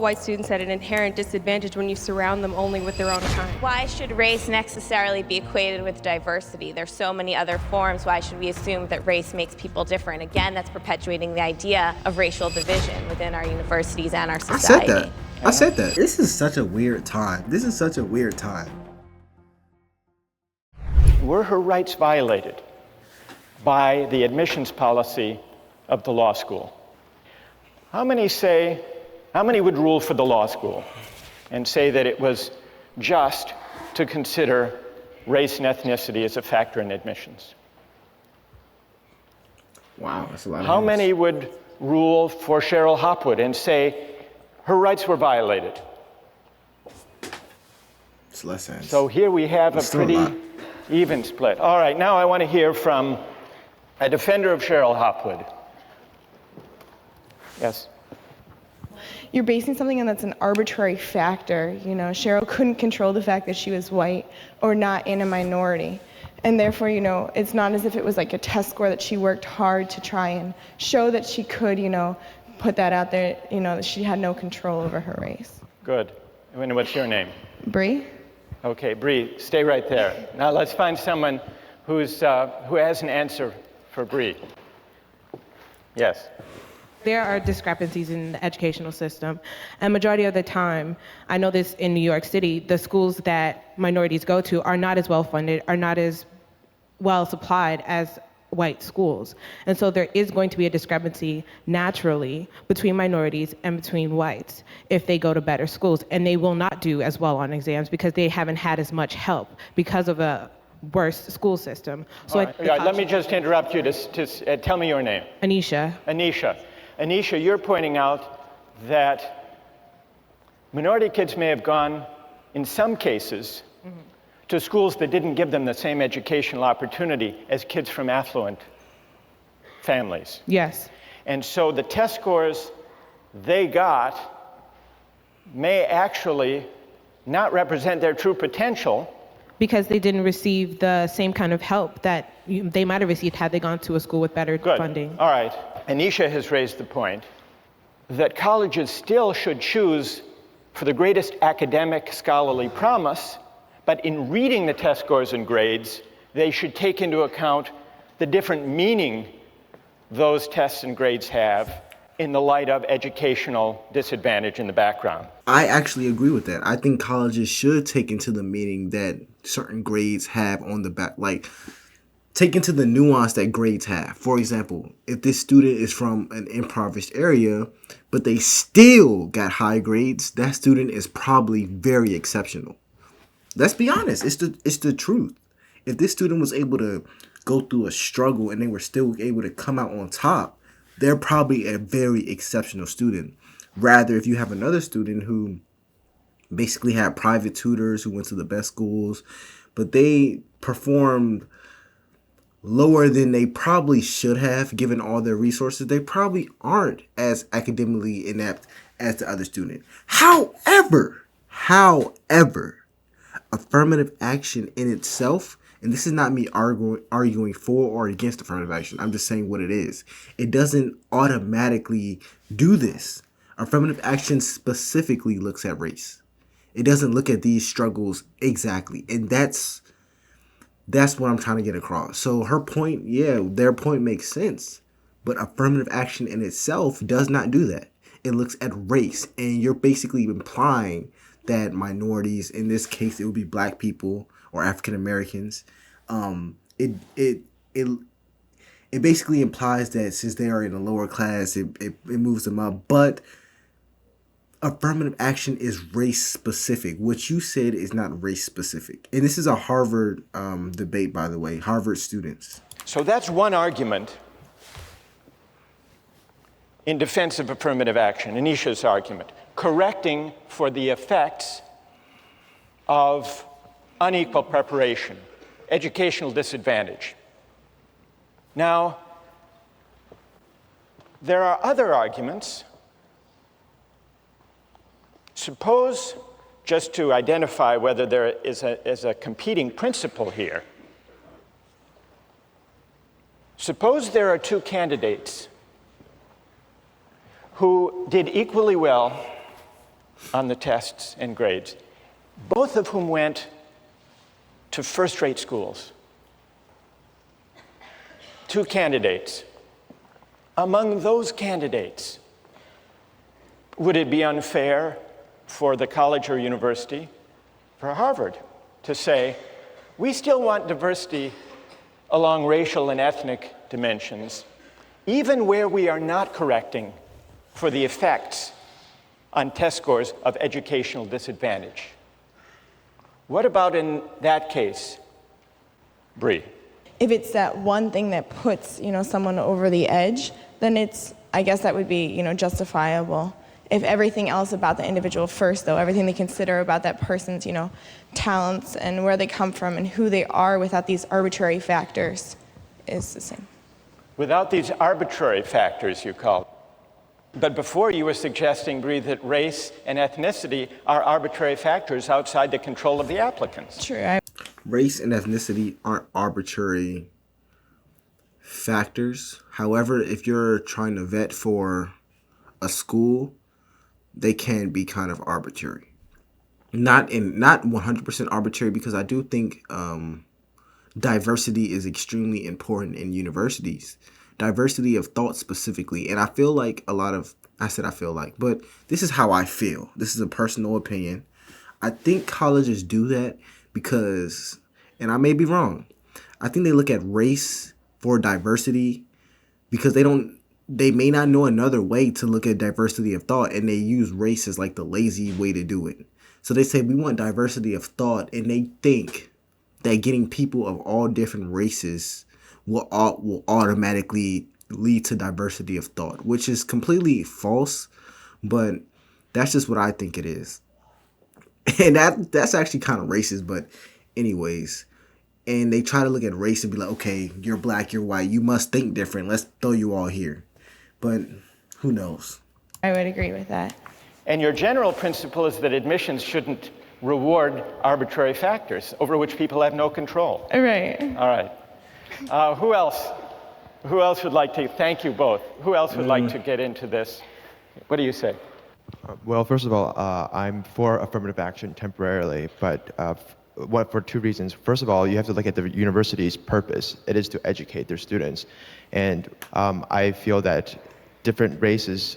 White students at an inherent disadvantage when you surround them only with their own kind. Why should race necessarily be equated with diversity? There's so many other forms. Why should we assume that race makes people different? Again, that's perpetuating the idea of racial division within our universities and our society. I said that. This is such a weird time. Were her rights violated by the admissions policy of the law school? How many would rule for the law school and say that it was just to consider race and ethnicity as a factor in admissions? Wow, that's a lot of How hands. many would rule for Cheryl Hopwood and say her rights were violated? It's less hands. So here we have It's a still a pretty lot. even split. All right, now I want to hear from a defender of Cheryl Hopwood. Yes. You're basing something on that's an arbitrary factor. You know, Cheryl couldn't control the fact that she was white or not in a minority. And therefore, you know, it's not as if it was like a test score that she worked hard to try and show that she could, you know, put that out there, you know, that she had no control over her race. Good. And what's your name? Bree? Okay, Bree, stay right there. Now let's find someone who has an answer for Bree. Yes. There are discrepancies in the educational system, and majority of the time, I know this in New York City, the schools that minorities go to are not as well funded, are not as well supplied as white schools. And so there is going to be a discrepancy naturally between minorities and between whites if they go to better schools, and they will not do as well on exams because they haven't had as much help because of a worse school system. So Let me just interrupt you to tell me your name. Anisha. Anisha, you're pointing out that minority kids may have gone, in some cases, to schools that didn't give them the same educational opportunity as kids from affluent families. Yes. And so the test scores they got may actually not represent their true potential. Because they didn't receive the same kind of help that they might have received had they gone to a school with better funding. All right. Anisha has raised the point that colleges still should choose for the greatest academic scholarly promise, but in reading the test scores and grades, they should take into account the different meaning those tests and grades have in the light of educational disadvantage in the background. I actually agree with that. I think colleges should take into the meaning that certain grades have on the back, like take into the nuance that grades have. For example, if this student is from an impoverished area, but they still got high grades, that student is probably very exceptional. Let's be honest. It's the truth. If this student was able to go through a struggle and they were still able to come out on top, they're probably a very exceptional student. Rather, if you have another student who basically had private tutors who went to the best schools, but they performed lower than they probably should have given all their resources, they probably aren't as academically inept as the other student. However, affirmative action in itself, and this is not me arguing for or against affirmative action, I'm just saying what it is. It doesn't automatically do this. Affirmative action specifically looks at race. It doesn't look at these struggles exactly. And that's what I'm trying to get across. So her point, yeah, their point makes sense. But affirmative action in itself does not do that. It looks at race. And you're basically implying that minorities, in this case, it would be black people or African Americans. It basically implies that since they are in a lower class, it moves them up. But affirmative action is race specific. What you said is not race specific. And this is a Harvard debate, by the way, Harvard students. So that's one argument in defense of affirmative action, Anisha's argument, correcting for the effects of unequal preparation, educational disadvantage. Now, there are other arguments. Suppose, just to identify whether there is a competing principle here, suppose there are two candidates who did equally well on the tests and grades, both of whom went to first-rate schools. Two candidates. Among those candidates, would it be unfair for the college or university, for Harvard, to say, we still want diversity along racial and ethnic dimensions, even where we are not correcting for the effects on test scores of educational disadvantage? What about in that case, Bree? If it's that one thing that puts, someone over the edge, then I guess that would be, justifiable. If everything else about the individual first, though, everything they consider about that person's, talents and where they come from and who they are without these arbitrary factors is the same. Without these arbitrary factors, you call it. But before you were suggesting, Bree, that race and ethnicity are arbitrary factors outside the control of the applicants. True. Race and ethnicity aren't arbitrary factors. However, if you're trying to vet for a school, they can be kind of arbitrary. Not 100% arbitrary, because I do think diversity is extremely important in universities. Diversity of thought specifically. And I feel like but this is how I feel. This is a personal opinion. I think colleges do that because, and I may be wrong, I think they look at race for diversity because they may not know another way to look at diversity of thought, and they use race as like the lazy way to do it. So they say we want diversity of thought, and they think that getting people of all different races will automatically lead to diversity of thought, which is completely false, but that's just what I think it is. And that's actually kind of racist, but anyways. And they try to look at race and be like, okay, you're black, you're white, you must think different, let's throw you all here. But who knows? I would agree with that. And your general principle is that admissions shouldn't reward arbitrary factors over which people have no control. Right. All right. Who else? Who else would like to? Thank you both. Who else would like to get into this? What do you say? Well, first of all, I'm for affirmative action temporarily, but for two reasons. First of all, you have to look at the university's purpose. It is to educate their students. And I feel that different races,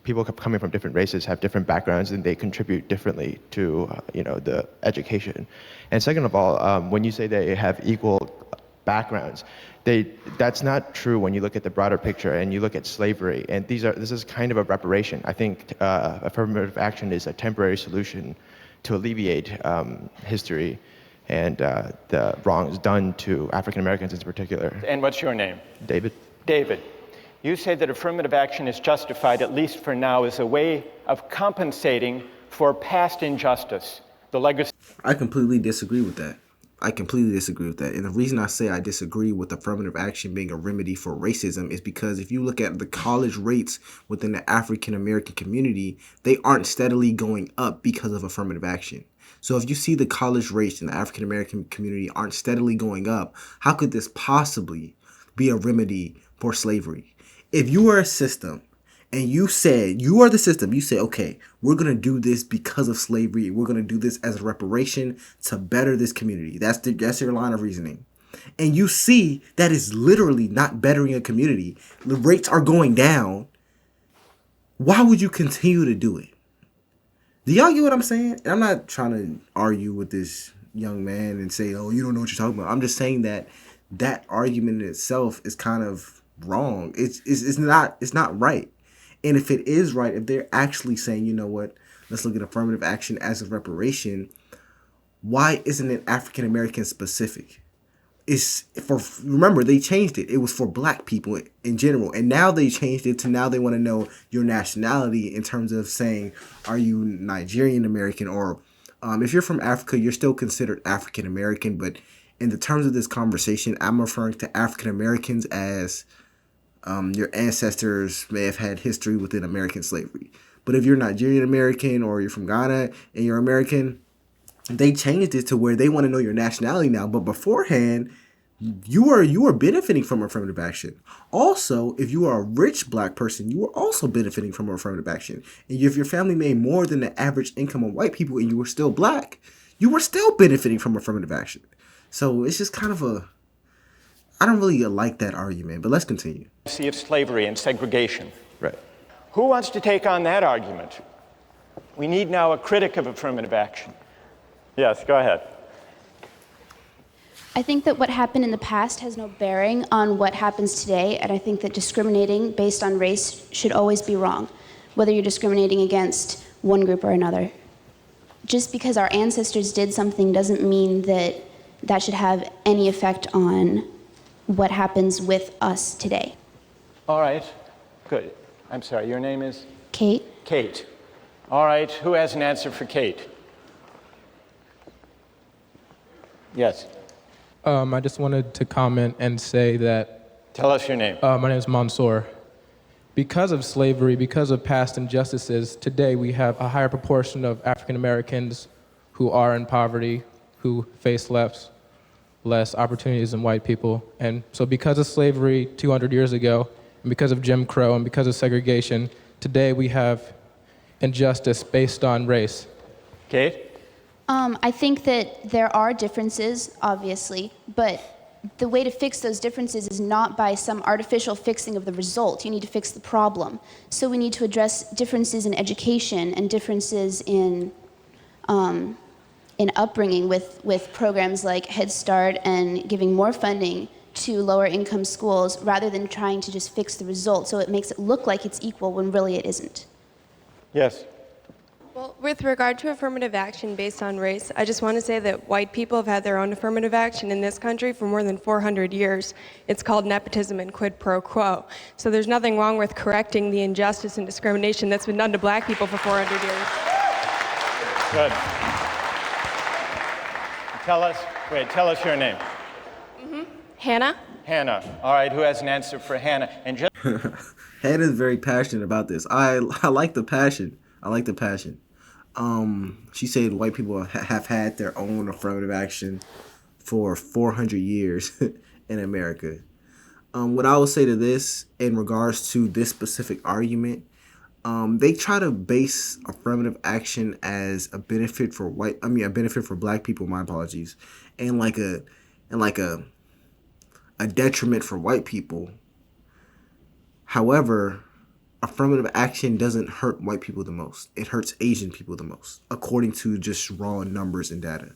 people coming from different races have different backgrounds, and they contribute differently to the education. And second of all, when you say they have equal backgrounds, that's not true when you look at the broader picture and you look at slavery. And this is kind of a reparation. I think affirmative action is a temporary solution to alleviate history and the wrongs done to African Americans in particular. And what's your name? David. David, you say that affirmative action is justified, at least for now, as a way of compensating for past injustice, the legacy. I completely disagree with that. And the reason I say I disagree with affirmative action being a remedy for racism is because if you look at the college rates within the African American community, they aren't steadily going up because of affirmative action. So if you see the college rates in the African American community aren't steadily going up, how could this possibly be a remedy for slavery? If you are a system and you said, you are the system, you say, okay, we're going to do this because of slavery. We're going to do this as a reparation to better this community. That's your line of reasoning. And you see that is literally not bettering a community. The rates are going down. Why would you continue to do it? Do y'all get what I'm saying? And I'm not trying to argue with this young man and say, oh, you don't know what you're talking about. I'm just saying that argument in itself is kind of wrong. It's not right. And if it is right, if they're actually saying, you know what, let's look at affirmative action as a reparation, why isn't it African American specific? Remember, they changed it. It was for black people in general. And now they changed it to now they want to know your nationality in terms of saying, are you Nigerian American? Or if you're from Africa, you're still considered African American. But in the terms of this conversation, I'm referring to African Americans as your ancestors may have had history within American slavery. But if you're Nigerian American or you're from Ghana and you're American, they changed it to where they want to know your nationality now. But beforehand, you are benefiting from affirmative action. Also, if you are a rich black person, you are also benefiting from affirmative action. And if your family made more than the average income of white people and you were still black, you were still benefiting from affirmative action. So it's just kind of I don't really like that argument, but let's continue. See of slavery and segregation. Right. Who wants to take on that argument? We need now a critic of affirmative action. Yes, go ahead. I think that what happened in the past has no bearing on what happens today, and I think that discriminating based on race should always be wrong, whether you're discriminating against one group or another. Just because our ancestors did something doesn't mean that that should have any effect on what happens with us today. All right, good. I'm sorry, your name is? Kate? Kate. All right, who has an answer for Kate? Yes. I just wanted to comment and say that... Tell us your name. My name is Mansour. Because of slavery, because of past injustices, today we have a higher proportion of African Americans who are in poverty, who face less opportunities than white people. And so because of slavery 200 years ago, and because of Jim Crow, and because of segregation, today we have injustice based on race. Kate? I think that there are differences, obviously, but the way to fix those differences is not by some artificial fixing of the result. You need to fix the problem. So we need to address differences in education and differences in upbringing with programs like Head Start and giving more funding to lower income schools rather than trying to just fix the result so it makes it look like it's equal when really it isn't. Yes. Well, with regard to affirmative action based on race, I just want to say that white people have had their own affirmative action in this country for more than 400 years. It's called nepotism and quid pro quo. So there's nothing wrong with correcting the injustice and discrimination that's been done to black people for 400 years. Good. Tell us your name. Hannah? Hannah. All right, who has an answer for Hannah? And just Hannah's very passionate about this. I like the passion. She said white people have had their own affirmative action for 400 years in America. What I would say to this in regards to this specific argument, they try to base affirmative action as a benefit for a benefit for black people, my apologies, and like a detriment for white people. However, affirmative action doesn't hurt white people the most. It hurts Asian people the most, according to just raw numbers and data.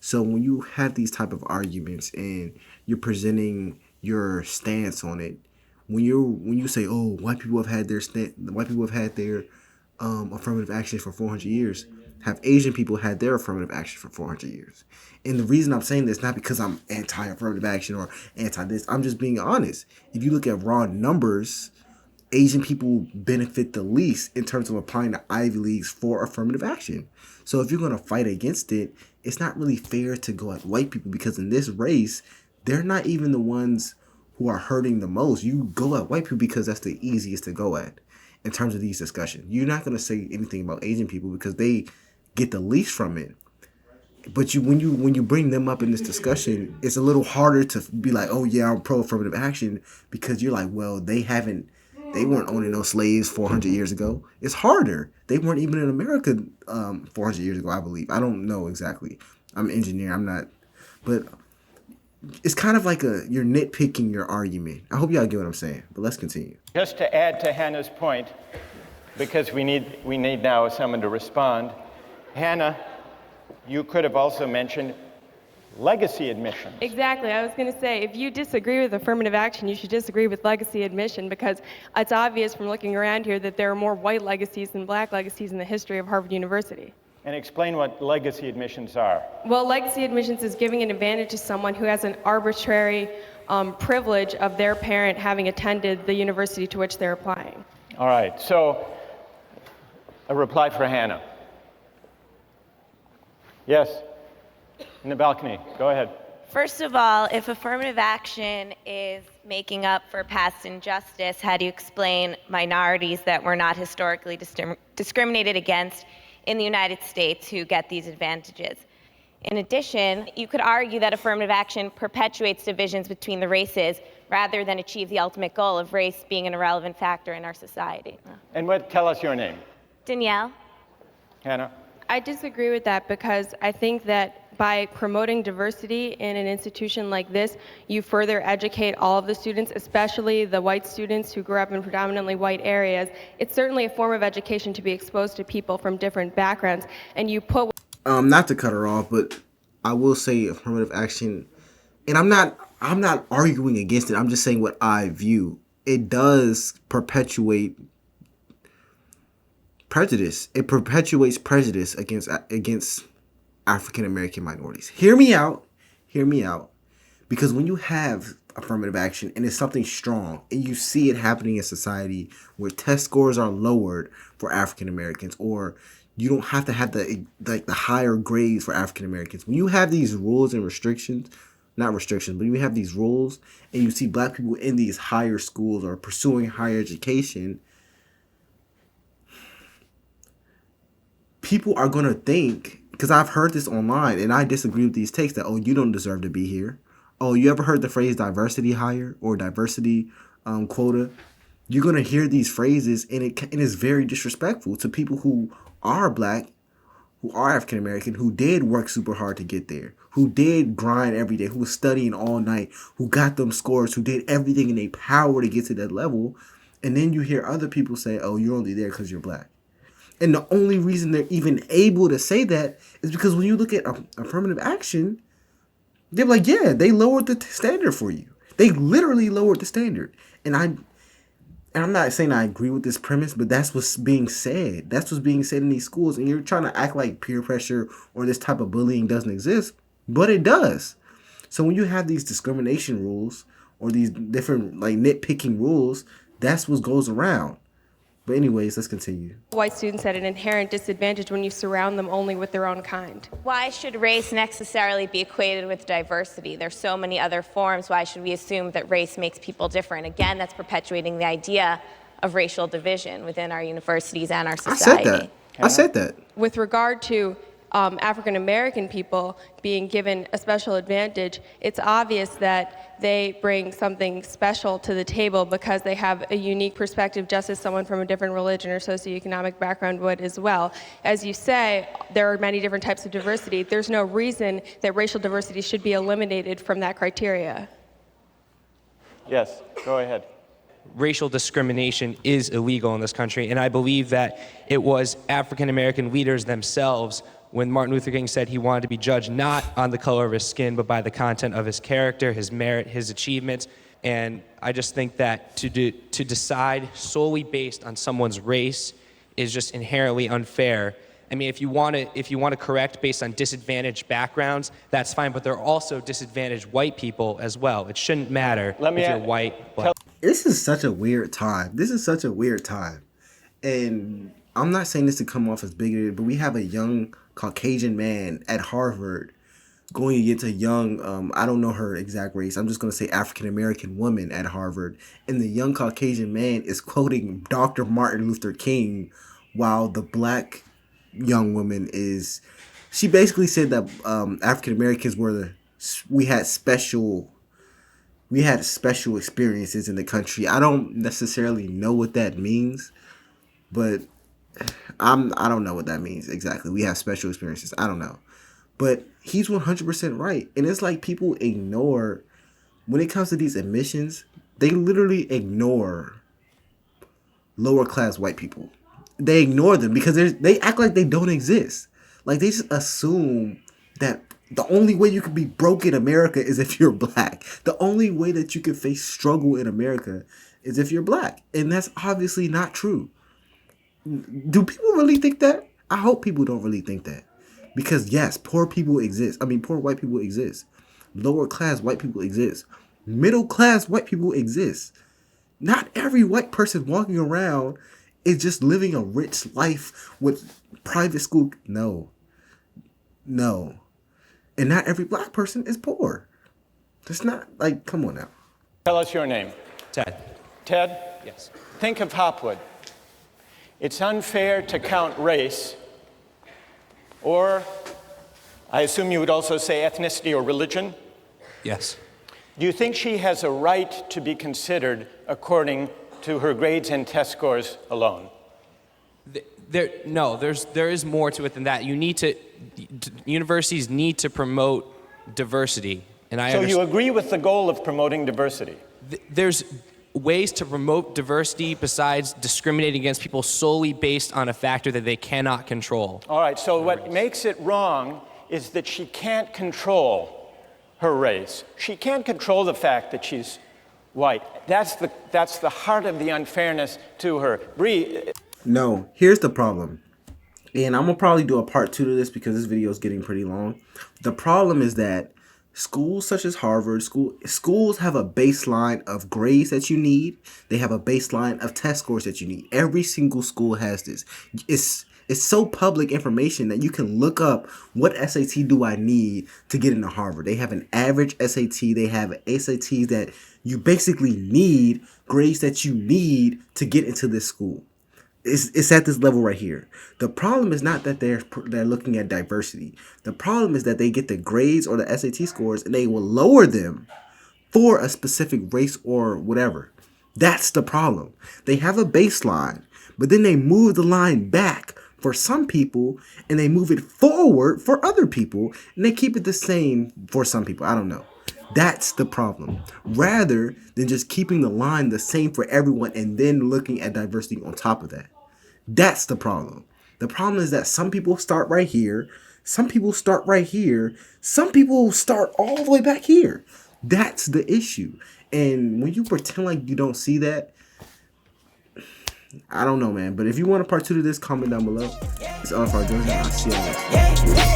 So when you have these type of arguments and you're presenting your stance on it, when you say, "Oh, white people have had their affirmative action for 400 years," have Asian people had their affirmative action for 400 years? And the reason I'm saying this, not because I'm anti-affirmative action or anti-this, I'm just being honest. If you look at raw numbers, Asian people benefit the least in terms of applying to Ivy Leagues for affirmative action. So if you're going to fight against it, it's not really fair to go at white people, because in this race, they're not even the ones who are hurting the most. You go at white people because that's the easiest to go at in terms of these discussions. You're not going to say anything about Asian people because they get the least from it. But when you bring them up in this discussion, it's a little harder to be like, "Oh yeah, I'm pro affirmative action," because you're like, well, they weren't owning no slaves 400 years ago. It's harder. They weren't even in America 400 years ago, I believe. I don't know exactly. I'm an engineer. I'm not. But it's kind of like you're nitpicking your argument. I hope y'all get what I'm saying. But let's continue. Just to add to Hannah's point, because we need now someone to respond. Hannah, you could have also mentioned legacy admission. Exactly. I was going to say, if you disagree with affirmative action, you should disagree with legacy admission, because it's obvious from looking around here that there are more white legacies than black legacies in the history of Harvard University. And explain what legacy admissions are. Well, legacy admissions is giving an advantage to someone who has an arbitrary privilege of their parent having attended the university to which they're applying. All right. So, a reply for Hannah. Yes. In the balcony. Go ahead. First of all, if affirmative action is making up for past injustice, how do you explain minorities that were not historically discriminated against in the United States who get these advantages? In addition, you could argue that affirmative action perpetuates divisions between the races rather than achieve the ultimate goal of race being an irrelevant factor in our society. And tell us your name. Danielle? Hannah? I disagree with that because I think that by promoting diversity in an institution like this, you further educate all of the students, especially the white students who grew up in predominantly white areas. It's certainly a form of education to be exposed to people from different backgrounds, and you put... Not to cut her off, but I will say affirmative action, and I'm not arguing against it. I'm just saying what I view. It does perpetuate prejudice. It perpetuates prejudice against African American minorities. Hear me out. Because when you have affirmative action and it's something strong and you see it happening in society where test scores are lowered for African Americans, or you don't have to have the higher grades for African Americans. When you have these rules and restrictions, not restrictions, but you have these rules and you see black people in these higher schools or pursuing higher education, people are going to think, because I've heard this online and I disagree with these takes, that, oh, you don't deserve to be here. Oh, you ever heard the phrase diversity hire or diversity quota? You're going to hear these phrases and it is very disrespectful to people who are black, who are African American, who did work super hard to get there, who did grind every day, who was studying all night, who got them scores, who did everything in their power to get to that level. And then you hear other people say, oh, you're only there because you're black. And the only reason they're even able to say that is because when you look at affirmative action, they're like, yeah, they lowered the standard for you. They literally lowered the standard. And I'm not saying I agree with this premise, but that's what's being said. That's what's being said in these schools. And you're trying to act like peer pressure or this type of bullying doesn't exist, but it does. So when you have these discrimination rules or these different nitpicking rules, that's what goes around. But anyways, let's continue. White students at an inherent disadvantage when you surround them only with their own kind. Why should race necessarily be equated with diversity? There's so many other forms. Why should we assume that race makes people different? Again, that's perpetuating the idea of racial division within our universities and our society. I said that. With regard to African American people being given a special advantage, it's obvious that they bring something special to the table because they have a unique perspective, just as someone from a different religion or socioeconomic background would as well. As you say, there are many different types of diversity. There's no reason that racial diversity should be eliminated from that criteria. Yes, go ahead. Racial discrimination is illegal in this country, and I believe that it was African American leaders themselves, when Martin Luther King said he wanted to be judged not on the color of his skin, but by the content of his character, his merit, his achievements. And I just think that to decide solely based on someone's race is just inherently unfair. I mean, if you want to correct based on disadvantaged backgrounds, that's fine, but there are also disadvantaged white people as well. It shouldn't matter if you're white, black. This is such a weird time. And I'm not saying this to come off as bigoted, but we have a young Caucasian man at Harvard going against a young, I don't know her exact race, I'm just going to say African American woman at Harvard. And the young Caucasian man is quoting Dr. Martin Luther King, while the black young woman she basically said that African Americans we had special experiences in the country. I don't necessarily know what that means, but I don't know what that means exactly. We have special experiences. I don't know. But he's 100% right. And it's like people ignore, when it comes to these admissions, they literally ignore lower class white people. They ignore them because they act like they don't exist. Like they just assume that the only way you can be broke in America is if you're black. The only way that you can face struggle in America is if you're black. And that's obviously not true. Do people really think that? I hope people don't really think that. Because yes, poor people exist. Poor white people exist. Lower class white people exist. Middle class white people exist. Not every white person walking around is just living a rich life with private school. No. And not every black person is poor. It's not come on now. Tell us your name. Ted. Ted? Yes. Think of Hopwood. It's unfair to count race or I assume you would also say ethnicity or religion? Yes. Do you think she has a right to be considered according to her grades and test scores alone? There is more to it than that. Universities need to promote diversity. And So you agree with the goal of promoting diversity? There's ways to promote diversity besides discriminating against people solely based on a factor that they cannot control. All right, so what makes it wrong is that she can't control her race. She can't control the fact that she's white. That's the heart of the unfairness to her. Bree. No, here's the problem. And I'm going to probably do a part 2 to this because this video is getting pretty long. The problem is that schools such as Harvard, schools have a baseline of grades that you need. They have a baseline of test scores that you need. Every single school has this. It's so public information that you can look up what SAT do I need to get into Harvard. They have an average SAT. They have SATs that you basically need, grades that you need to get into this school. It's at this level right here. The problem is not that they're looking at diversity. The problem is that they get the grades or the SAT scores and they will lower them for a specific race or whatever. That's the problem. They have a baseline, but then they move the line back for some people and they move it forward for other people and they keep it the same for some people. I don't know. That's the problem. Rather than just keeping the line the same for everyone and then looking at diversity on top of that. That's the problem. The problem is that some people start right here. Some people start right here. Some people start all the way back here. That's the issue. And when you pretend like you don't see that, I don't know, man. But if you want a part 2 to this, comment down below. It's all for Jojo. I'll see you next time.